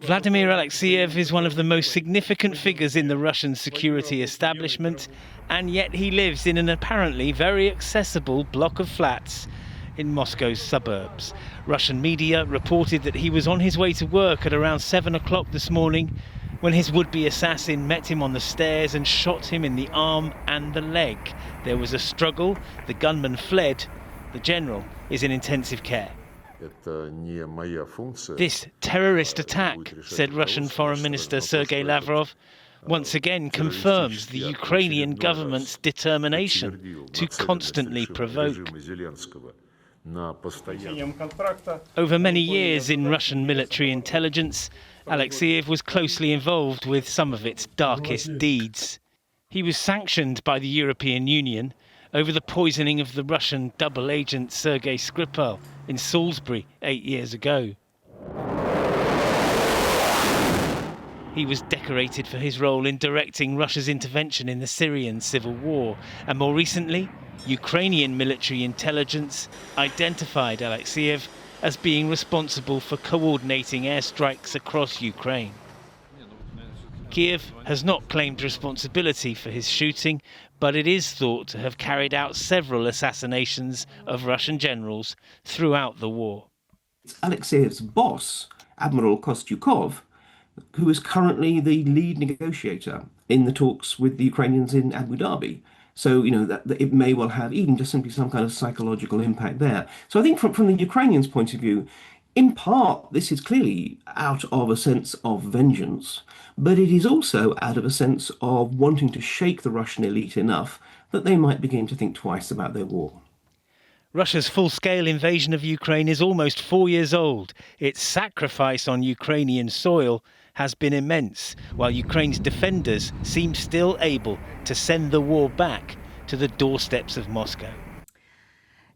Vladimir Alekseyev is one of the most significant figures in the Russian security establishment, and yet he lives in an apparently very accessible block of flats in Moscow's suburbs. Russian media reported that he was on his way to work at around 7 o'clock this morning when his would-be assassin met him on the stairs and shot him in the arm and the leg. There was a struggle, the gunman fled, the general is in intensive care. This terrorist attack, said Russian Foreign Minister Sergei Lavrov, once again confirms the Ukrainian government's determination to constantly provoke. Over many years in Russian military intelligence, Alekseyev was closely involved with some of its darkest deeds. He was sanctioned by the European Union over the poisoning of the Russian double agent Sergei Skripal in Salisbury 8 years ago. He was decorated for his role in directing Russia's intervention in the Syrian civil war, and more recently, Ukrainian military intelligence identified Alekseyev as being responsible for coordinating airstrikes across Ukraine. Kiev has not claimed responsibility for his shooting, but it is thought to have carried out several assassinations of Russian generals throughout the war. Alexeyev's boss, Admiral Kostyukov, who is currently the lead negotiator in the talks with the Ukrainians in Abu Dhabi. So, that it may well have even just simply some kind of psychological impact there. So I think from the Ukrainians' point of view, in part, this is clearly out of a sense of vengeance, but it is also out of a sense of wanting to shake the Russian elite enough that they might begin to think twice about their war. Russia's full-scale invasion of Ukraine is almost 4 years old. Its sacrifice on Ukrainian soil has been immense, while Ukraine's defenders seem still able to send the war back to the doorsteps of Moscow.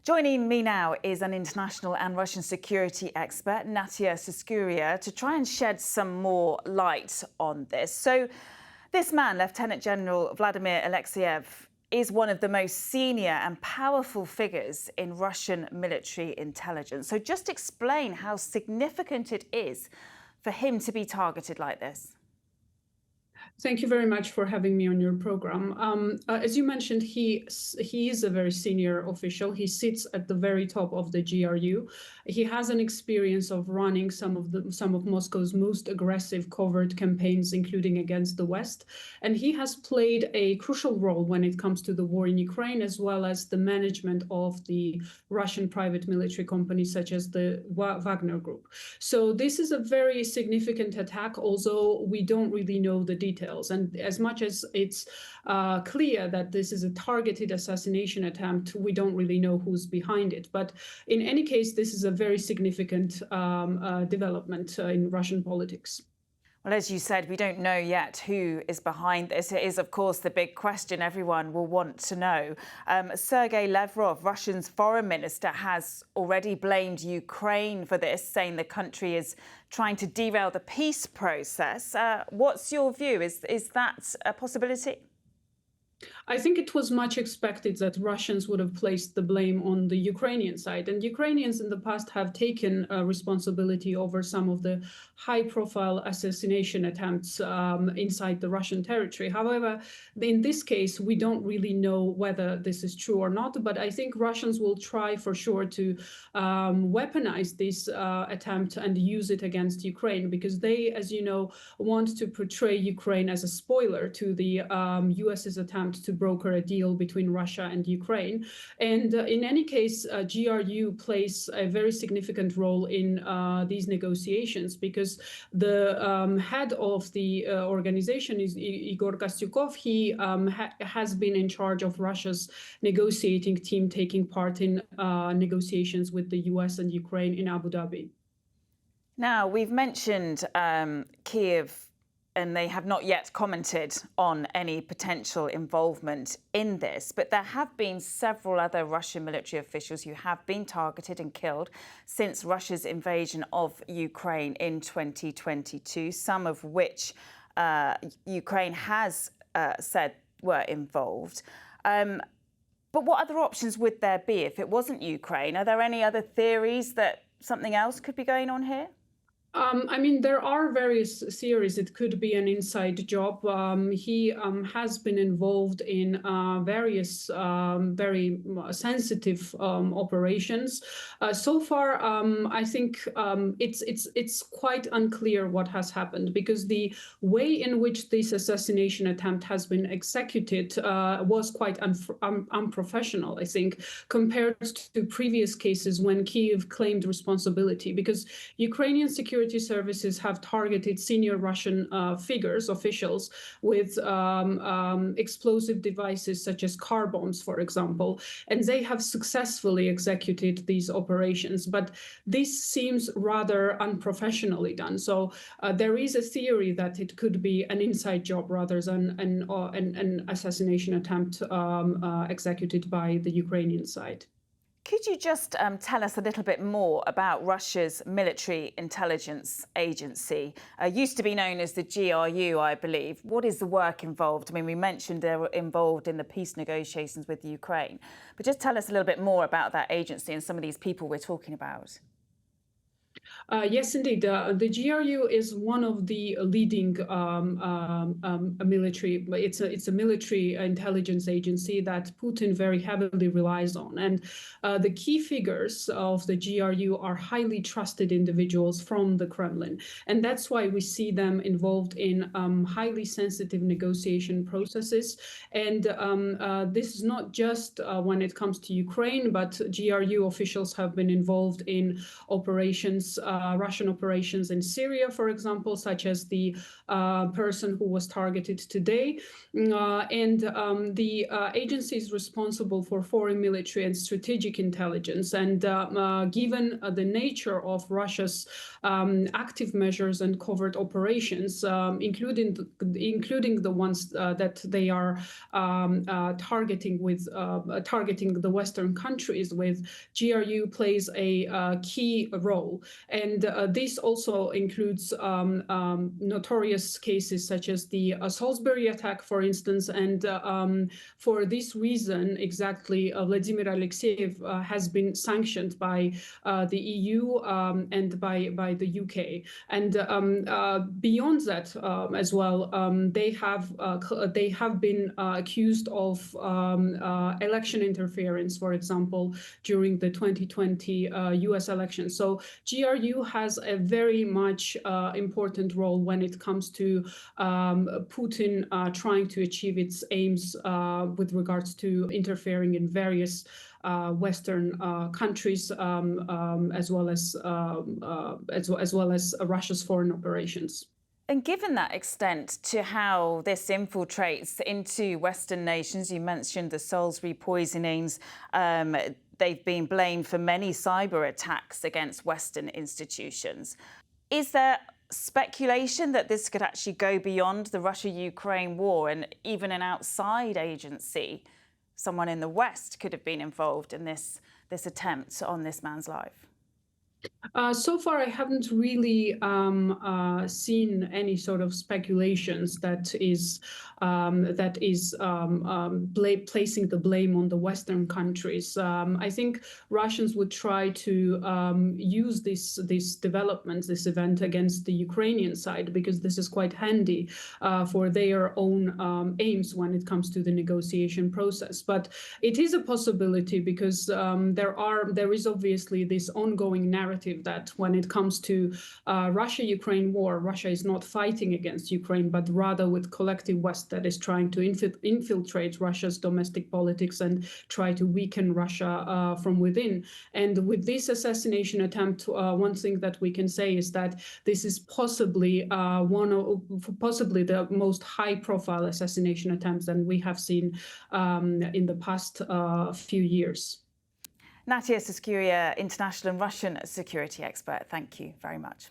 Joining me now is an international and Russian security expert, Natia Suskuria, to try and shed some more light on this. So this man, Lieutenant General Vladimir Alekseyev, is one of the most senior and powerful figures in Russian military intelligence. So just explain how significant it is for him to be targeted like this. Thank you very much for having me on your program. As you mentioned, he is a very senior official. He sits at the very top of the GRU. He has an experience of running some of Moscow's most aggressive covert campaigns, including against the West. And he has played a crucial role when it comes to the war in Ukraine, as well as the management of the Russian private military companies, such as the Wagner Group. So this is a very significant attack, although we don't really know the details. And as much as it's clear that this is a targeted assassination attempt, we don't really know who's behind it. But in any case, this is a very significant development in Russian politics. Well, as you said, we don't know yet who is behind this. It is, of course, the big question everyone will want to know. Sergei Lavrov, Russia's foreign minister, has already blamed Ukraine for this, saying the country is trying to derail the peace process. What's your view? Is that a possibility? I think it was much expected that Russians would have placed the blame on the Ukrainian side. And Ukrainians in the past have taken responsibility over some of the high-profile assassination attempts inside the Russian territory. However, in this case, we don't really know whether this is true or not. But I think Russians will try for sure to weaponize this attempt and use it against Ukraine, because they, as you know, want to portray Ukraine as a spoiler to the US's attempt to broker a deal between Russia and Ukraine. And in any case, GRU plays a very significant role in these negotiations, because the head of the organization is Igor Kostyukov. He has been in charge of Russia's negotiating team, taking part in negotiations with the US and Ukraine in Abu Dhabi. Now, we've mentioned Kiev, and they have not yet commented on any potential involvement in this. But there have been several other Russian military officials who have been targeted and killed since Russia's invasion of Ukraine in 2022, some of which Ukraine has said were involved. But what other options would there be if it wasn't Ukraine? Are there any other theories that something else could be going on here? I mean, there are various theories. It could be an inside job. He has been involved in various very sensitive operations. So far, I think it's quite unclear what has happened, because the way in which this assassination attempt has been executed was quite unprofessional, I think, compared to previous cases when Kyiv claimed responsibility, because Ukrainian security services have targeted senior Russian officials with explosive devices such as car bombs, for example, and they have successfully executed these operations. But this seems rather unprofessionally done. So there is a theory that it could be an inside job rather than an assassination attempt executed by the Ukrainian side. Could you just tell us a little bit more about Russia's military intelligence agency? Used to be known as the GRU, I believe. What is the work involved? I mean, we mentioned they were involved in the peace negotiations with Ukraine, but just tell us a little bit more about that agency and some of these people we're talking about. Yes, indeed. The GRU is one of the leading military. It's a military intelligence agency that Putin very heavily relies on, and the key figures of the GRU are highly trusted individuals from the Kremlin, and that's why we see them involved in highly sensitive negotiation processes. And this is not just when it comes to Ukraine, but GRU officials have been involved in operations. Russian operations in Syria, for example, such as the person who was targeted today. And the agency is responsible for foreign military and strategic intelligence. And given the nature of Russia's active measures and covert operations, including the ones that they are targeting the Western countries with, GRU plays a key role. And this also includes notorious cases such as the Salisbury attack, for instance. And for this reason, exactly, Vladimir Alekseyev has been sanctioned by the EU and by the UK. And beyond that as well, they have been accused of election interference, for example, during the 2020 US elections. So GRU has a very much important role when it comes to Putin trying to achieve its aims with regards to interfering in various Western countries, as well as Russia's foreign operations. And given that extent to how this infiltrates into Western nations, you mentioned the Salisbury poisonings. They've been blamed for many cyber attacks against Western institutions. Is there speculation that this could actually go beyond the Russia-Ukraine war, and even an outside agency, someone in the West, could have been involved in this attempt on this man's life? So far, I haven't really seen any sort of speculations that is placing the blame on the Western countries. I think Russians would try to use this development, this event, against the Ukrainian side, because this is quite handy for their own aims when it comes to the negotiation process. But it is a possibility, because there is obviously this ongoing narrative that when it comes to Russia-Ukraine war, Russia is not fighting against Ukraine, but rather with collective West that is trying to infiltrate Russia's domestic politics and try to weaken Russia from within. And with this assassination attempt, one thing that we can say is that this is possibly possibly the most high-profile assassination attempts that we have seen in the past few years. Natia Saskuria, international and Russian security expert, thank you very much.